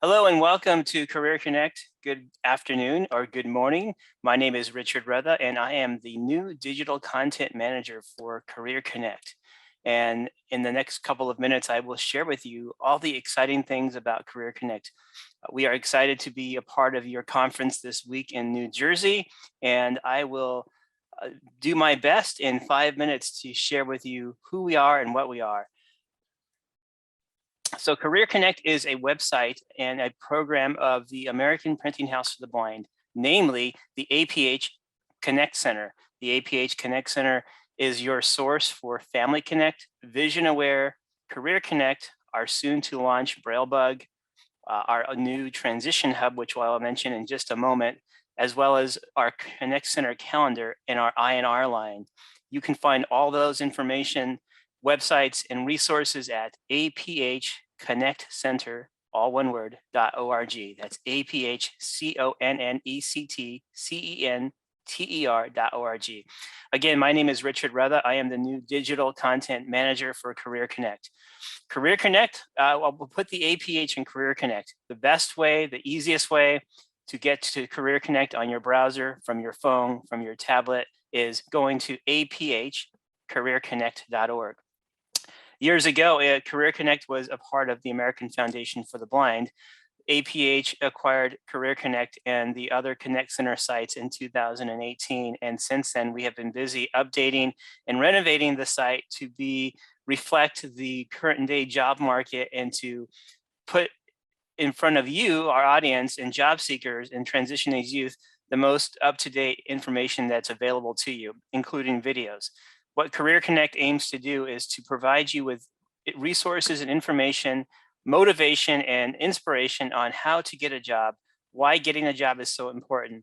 Hello and welcome to Career Connect. Good afternoon or good morning. My name is Richard Retha and I am the new digital content manager for Career Connect. And in the next couple of minutes, I will share with you all the exciting things about Career Connect. We are excited to be a part of your conference this week in New Jersey, and I will uh, do my best in 5 minutes to share with you who we are and what we are. So Career Connect is a website and a program of the American Printing House for the Blind, namely the APH Connect Center. The APH Connect Center is your source for Family Connect, Vision Aware, Career Connect, our soon to launch BrailleBug, our new transition hub, which I'll mention in just a moment, as well as our Connect Center calendar and our I&R line. You can find all those information, websites, and resources at aphconnectcenter, all one word, .org. That's aphconnectcenter.org. Again, my name is Richard Retha. I am the new digital content manager for Career Connect. Career Connect, we'll put the APH in Career Connect. The best way, the easiest way to get to Career Connect on your browser, from your phone, from your tablet, is going to aphcareerconnect.org. Years ago, Career Connect was a part of the American Foundation for the Blind. APH acquired Career Connect and the other Connect Center sites in 2018. And since then, we have been busy updating and renovating the site to reflect the current day job market and to put in front of you, our audience, and job seekers and transition age youth, the most up-to-date information that's available to you, including videos. What Career Connect aims to do is to provide you with resources and information, motivation and inspiration on how to get a job, why getting a job is so important.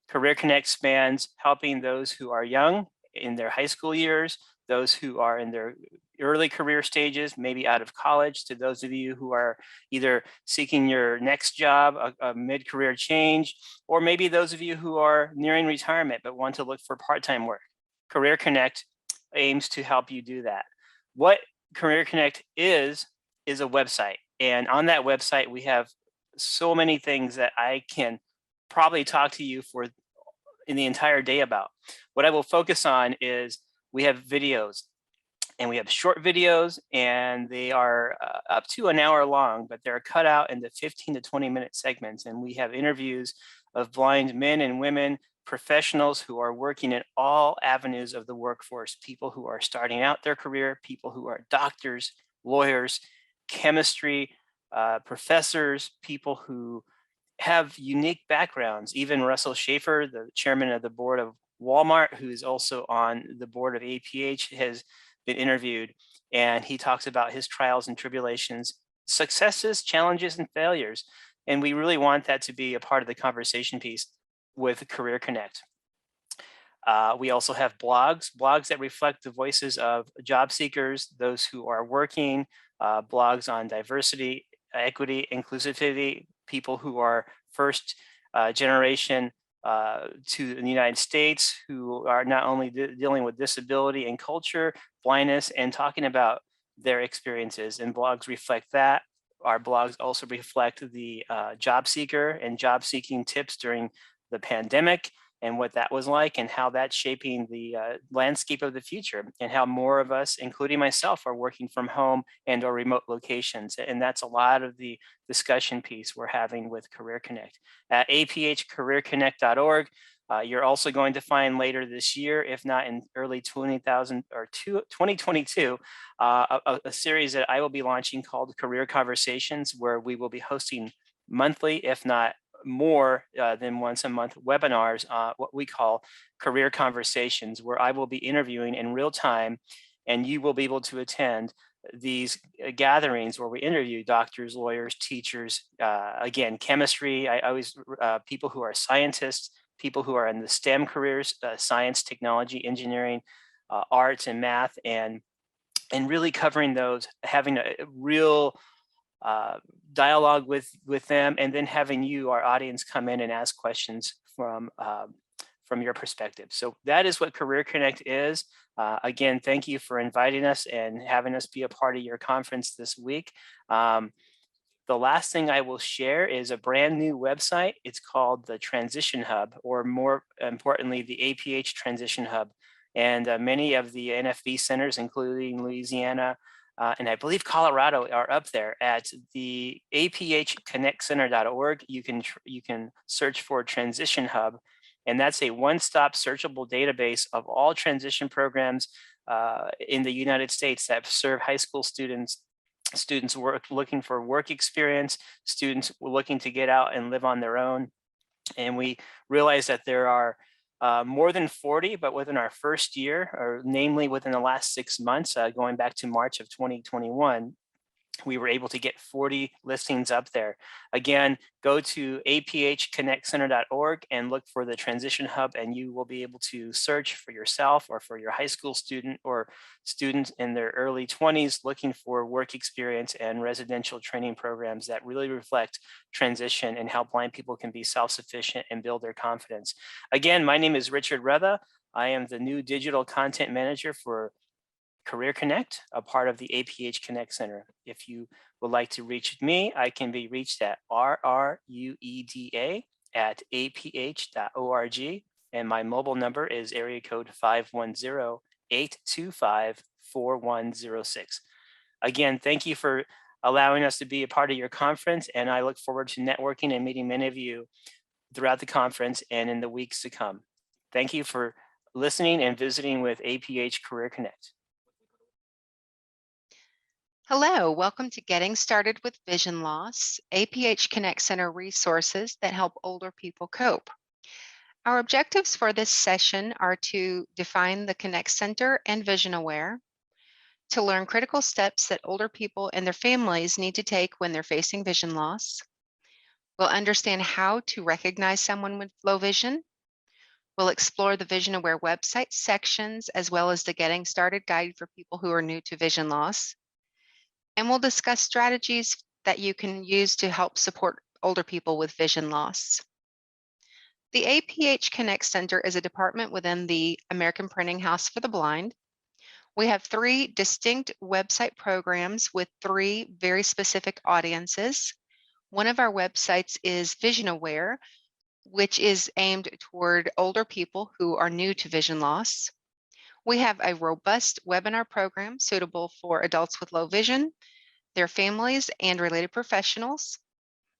Career Connect spans helping those who are young in their high school years, those who are in their early career stages, maybe out of college, to those of you who are either seeking your next job, a mid-career change, or maybe those of you who are nearing retirement but want to look for part-time work. Career Connect aims to help you do that. What Career Connect is a website. And on that website, we have so many things that I can probably talk to you for in the entire day about. What I will focus on is we have videos, and we have short videos, and they are up to an hour long, but they're cut out into 15 to 20-minute segments. And we have interviews of blind men and women, professionals who are working in all avenues of the workforce, people who are starting out their career, people who are doctors, lawyers, chemistry, professors, people who have unique backgrounds. Even Russell Schaefer, the chairman of the board of Walmart, who is also on the board of APH, has been interviewed, and he talks about his trials and tribulations, successes, challenges, and failures. And we really want that to be a part of the conversation piece with Career Connect. We also have blogs that reflect the voices of job seekers, those who are working, blogs on diversity, equity, inclusivity, people who are first generation to the United States, who are not only dealing with disability and culture, blindness, and talking about their experiences. And blogs reflect that. Our blogs also reflect the job seeker and job seeking tips during the pandemic, and what that was like, and how that's shaping the landscape of the future, and how more of us, including myself, are working from home and or remote locations. And that's a lot of the discussion piece we're having with Career Connect. At aphcareerconnect.org, you're also going to find later this year, if not in early 2022, a series that I will be launching called Career Conversations, where we will be hosting monthly, if not more than once a month, webinars, what we call Career Conversations, where I will be interviewing in real time, and you will be able to attend these gatherings where we interview doctors, lawyers, teachers, again, chemistry. I always people who are scientists, people who are in the STEM careers, science, technology, engineering, arts, and math, and really covering those, having a real dialogue with them, and then having you, our audience, come in and ask questions from your perspective. So that is what Career Connect is. Again, thank you for inviting us and having us be a part of your conference this week. The last thing I will share is a brand new website. It's called the Transition Hub, or more importantly, the APH Transition Hub. And many of the NFB centers, including Louisiana, and I believe Colorado, are up there at the aphconnectcenter.org. You can search for Transition Hub, and that's a one-stop searchable database of all transition programs in the United States that serve high school students looking for work experience, students looking to get out and live on their own. And we realized that there are more than 40, but within our first year, or namely within the last 6 months, going back to March of 2021, we were able to get 40 listings up there. Again, go to aphconnectcenter.org and look for the Transition Hub, and you will be able to search for yourself or for your high school student or students in their early 20s looking for work experience and residential training programs that really reflect transition and how blind people can be self-sufficient and build their confidence. Again, my name is Richard Retha. I am the new digital content manager for Career Connect, a part of the APH Connect Center. If you would like to reach me, I can be reached at rrueda@aph.org, and my mobile number is area code 510-825-4106. Again, thank you for allowing us to be a part of your conference, and I look forward to networking and meeting many of you throughout the conference and in the weeks to come. Thank you for listening and visiting with APH Career Connect. Hello, welcome to Getting Started with Vision Loss, APH Connect Center resources that help older people cope. Our objectives for this session are to define the Connect Center and Vision Aware, to learn critical steps that older people and their families need to take when they're facing vision loss. We'll understand how to recognize someone with low vision. We'll explore the Vision Aware website sections as well as the Getting Started guide for people who are new to vision loss. And we'll discuss strategies that you can use to help support older people with vision loss. The APH Connect Center is a department within the American Printing House for the Blind. We have 3 distinct website programs with 3 very specific audiences. One of our websites is Vision Aware, which is aimed toward older people who are new to vision loss. We have a robust webinar program suitable for adults with low vision, their families, and related professionals.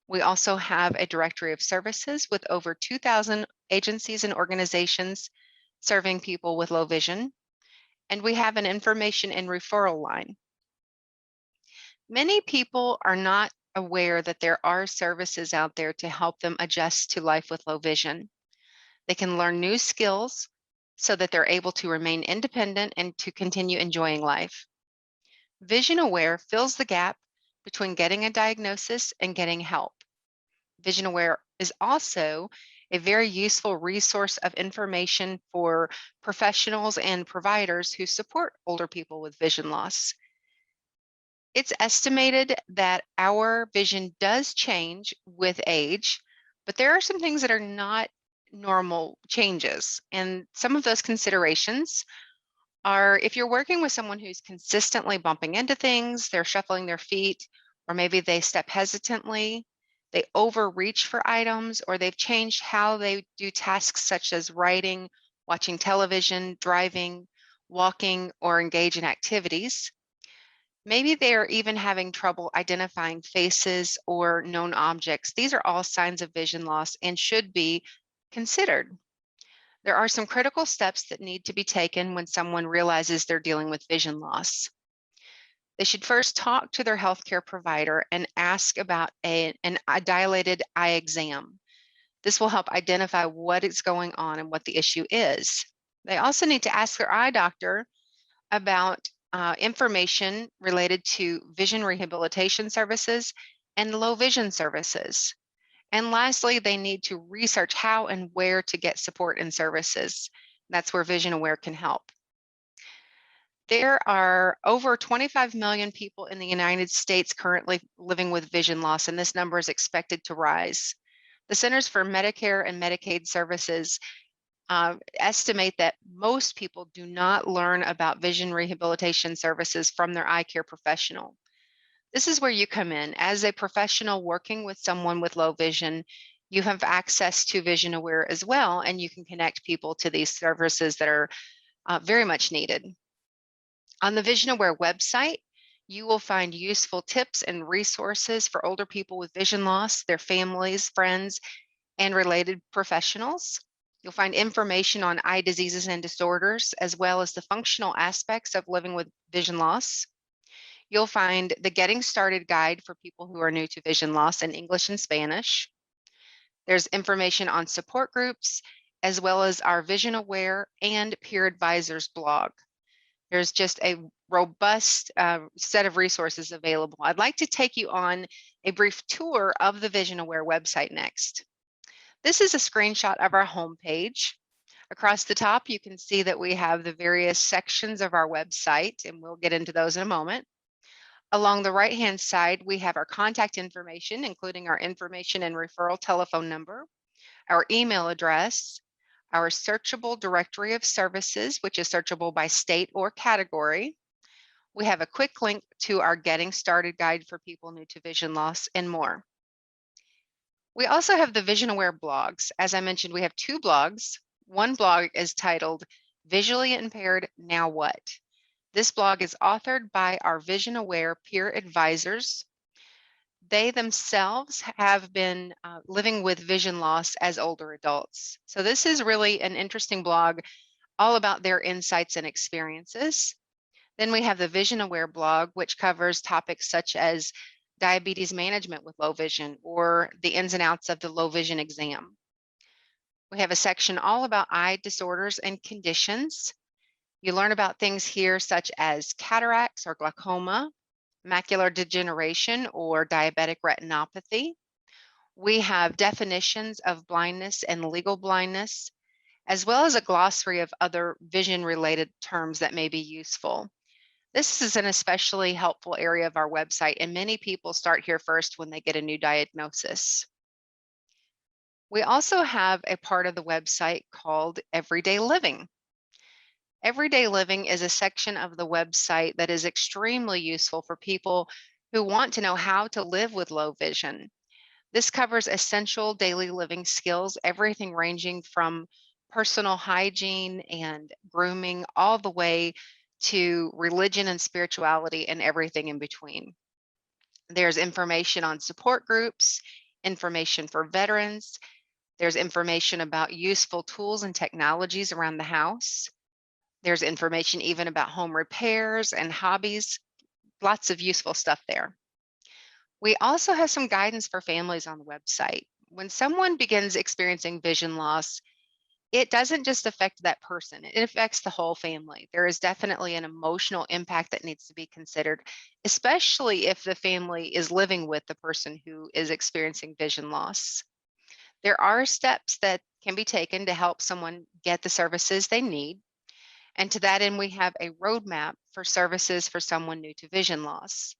We also have a directory of services with over 2,000 agencies and organizations serving people with low vision. And we have an information and referral line. Many people are not aware that there are services out there to help them adjust to life with low vision. They can learn new skills so that they're able to remain independent and to continue enjoying life. Vision Aware fills the gap between getting a diagnosis and getting help. Vision Aware is also a very useful resource of information for professionals and providers who support older people with vision loss. It's estimated that our vision does change with age, but there are some things that are not normal changes. And some of those considerations are if you're working with someone who's consistently bumping into things, they're shuffling their feet, or maybe they step hesitantly, they overreach for items, or they've changed how they do tasks such as writing, watching television, driving, walking, or engage in activities. Maybe they're even having trouble identifying faces or known objects. These are all signs of vision loss and should be considered. There are some critical steps that need to be taken when someone realizes they're dealing with vision loss. They should first talk to their healthcare provider and ask about a dilated eye exam. This will help identify what is going on and what the issue is. They also need to ask their eye doctor about information related to vision rehabilitation services and low vision services. And lastly, they need to research how and where to get support and services. That's where Vision Aware can help. There are over 25 million people in the United States currently living with vision loss, and this number is expected to rise. The Centers for Medicare and Medicaid Services estimate that most people do not learn about vision rehabilitation services from their eye care professional. This is where you come in. As a professional working with someone with low vision, you have access to Vision Aware as well, and you can connect people to these services that are very much needed. On the Vision Aware website, you will find useful tips and resources for older people with vision loss, their families, friends, and related professionals. You'll find information on eye diseases and disorders, as well as the functional aspects of living with vision loss. You'll find the Getting Started guide for people who are new to vision loss in English and Spanish. There's information on support groups, as well as our Vision Aware and Peer Advisors blog. There's just a robust set of resources available. I'd like to take you on a brief tour of the Vision Aware website next. This is a screenshot of our homepage. Across the top, you can see that we have the various sections of our website, and we'll get into those in a moment. Along the right-hand side, we have our contact information, including our information and referral telephone number, our email address, our searchable directory of services, which is searchable by state or category. We have a quick link to our Getting Started guide for people new to vision loss, and more. We also have the Vision Aware blogs. As I mentioned, we have 2 blogs. One blog is titled Visually Impaired Now What? This blog is authored by our Vision Aware peer advisors. They themselves have been living with vision loss as older adults. So this is really an interesting blog all about their insights and experiences. Then we have the Vision Aware blog, which covers topics such as diabetes management with low vision or the ins and outs of the low vision exam. We have a section all about eye disorders and conditions. You learn about things here such as cataracts or glaucoma, macular degeneration or diabetic retinopathy. We have definitions of blindness and legal blindness, as well as a glossary of other vision-related terms that may be useful. This is an especially helpful area of our website, and many people start here first when they get a new diagnosis. We also have a part of the website called Everyday Living. Everyday Living is a section of the website that is extremely useful for people who want to know how to live with low vision. This covers essential daily living skills, everything ranging from personal hygiene and grooming all the way to religion and spirituality and everything in between. There's information on support groups, information for veterans. There's information about useful tools and technologies around the house. There's information even about home repairs and hobbies, lots of useful stuff there. We also have some guidance for families on the website. When someone begins experiencing vision loss, it doesn't just affect that person, it affects the whole family. There is definitely an emotional impact that needs to be considered, especially if the family is living with the person who is experiencing vision loss. There are steps that can be taken to help someone get the services they need. And to that end, we have a roadmap for services for someone new to vision loss.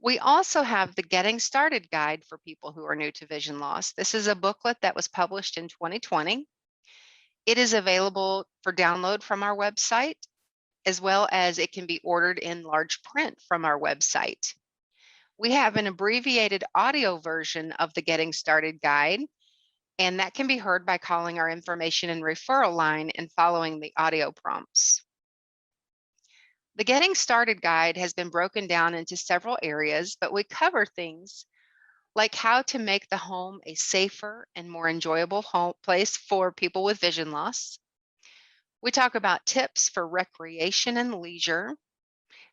We also have the Getting Started guide for people who are new to vision loss. This is a booklet that was published in 2020. It is available for download from our website, as well as it can be ordered in large print from our website. We have an abbreviated audio version of the Getting Started guide, and that can be heard by calling our information and referral line and following the audio prompts. The Getting Started guide has been broken down into several areas, but we cover things like how to make the home a safer and more enjoyable place for people with vision loss. We talk about tips for recreation and leisure,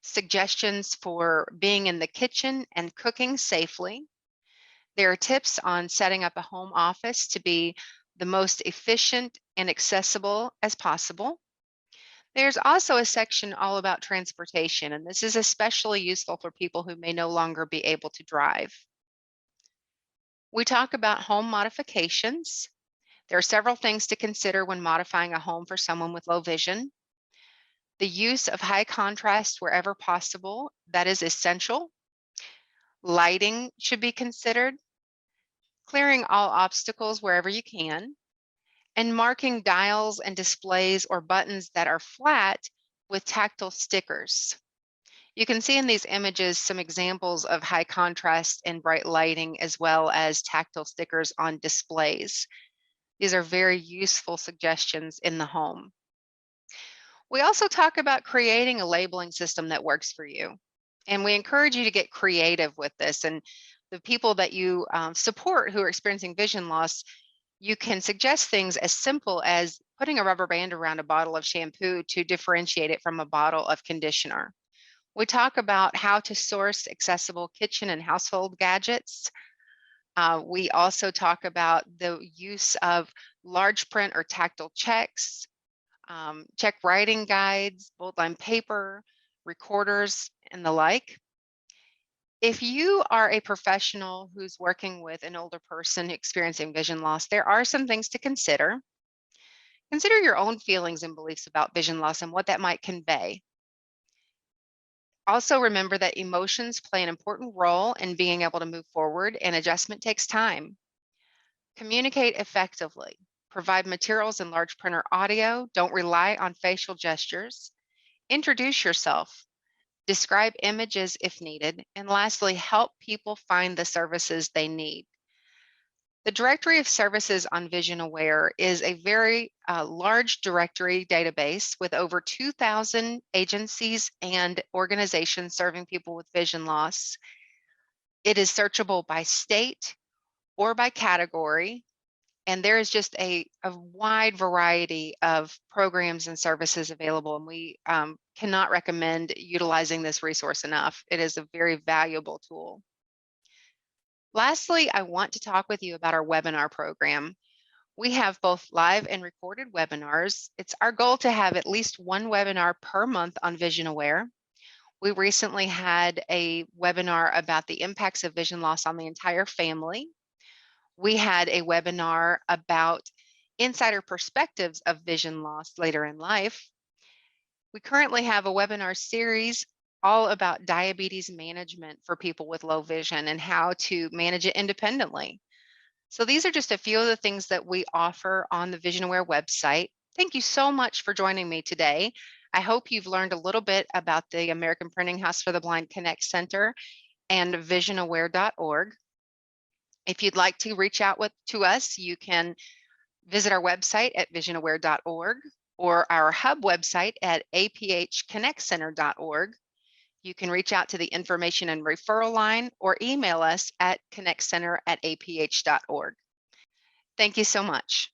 suggestions for being in the kitchen and cooking safely. There are tips on setting up a home office to be the most efficient and accessible as possible. There's also a section all about transportation, and this is especially useful for people who may no longer be able to drive. We talk about home modifications. There are several things to consider when modifying a home for someone with low vision. The use of high contrast wherever possible, that is essential. Lighting should be considered. Clearing all obstacles wherever you can. And marking dials and displays or buttons that are flat with tactile stickers. You can see in these images some examples of high contrast and bright lighting, as well as tactile stickers on displays. These are very useful suggestions in the home. We also talk about creating a labeling system that works for you. And we encourage you to get creative with this. And the people that you support who are experiencing vision loss, you can suggest things as simple as putting a rubber band around a bottle of shampoo to differentiate it from a bottle of conditioner. We talk about how to source accessible kitchen and household gadgets. We also talk about the use of large print or tactile checks, check writing guides, bold line paper, recorders, and the like. If you are a professional who's working with an older person experiencing vision loss, there are some things to consider. Consider your own feelings and beliefs about vision loss and what that might convey. Also, remember that emotions play an important role in being able to move forward, and adjustment takes time. Communicate effectively. Provide materials in large print or audio. Don't rely on facial gestures. Introduce yourself. Describe images if needed. And lastly, help people find the services they need. The Directory of Services on Vision Aware is a very large directory database with over 2,000 agencies and organizations serving people with vision loss. It is searchable by state or by category, and there is just a wide variety of programs and services available, and we cannot recommend utilizing this resource enough. It is a very valuable tool. Lastly, I want to talk with you about our webinar program. We have both live and recorded webinars. It's our goal to have at least one webinar per month on Vision Aware. We recently had a webinar about the impacts of vision loss on the entire family. We had a webinar about insider perspectives of vision loss later in life. We currently have a webinar series all about diabetes management for people with low vision and how to manage it independently. So these are just a few of the things that we offer on the Vision Aware website. Thank you so much for joining me today. I hope you've learned a little bit about the American Printing House for the Blind Connect Center and visionaware.org. If you'd like to reach out to us, you can visit our website at visionaware.org or our hub website at aphconnectcenter.org. You can reach out to the information and referral line or email us at connectcenter@aph.org. Thank you so much.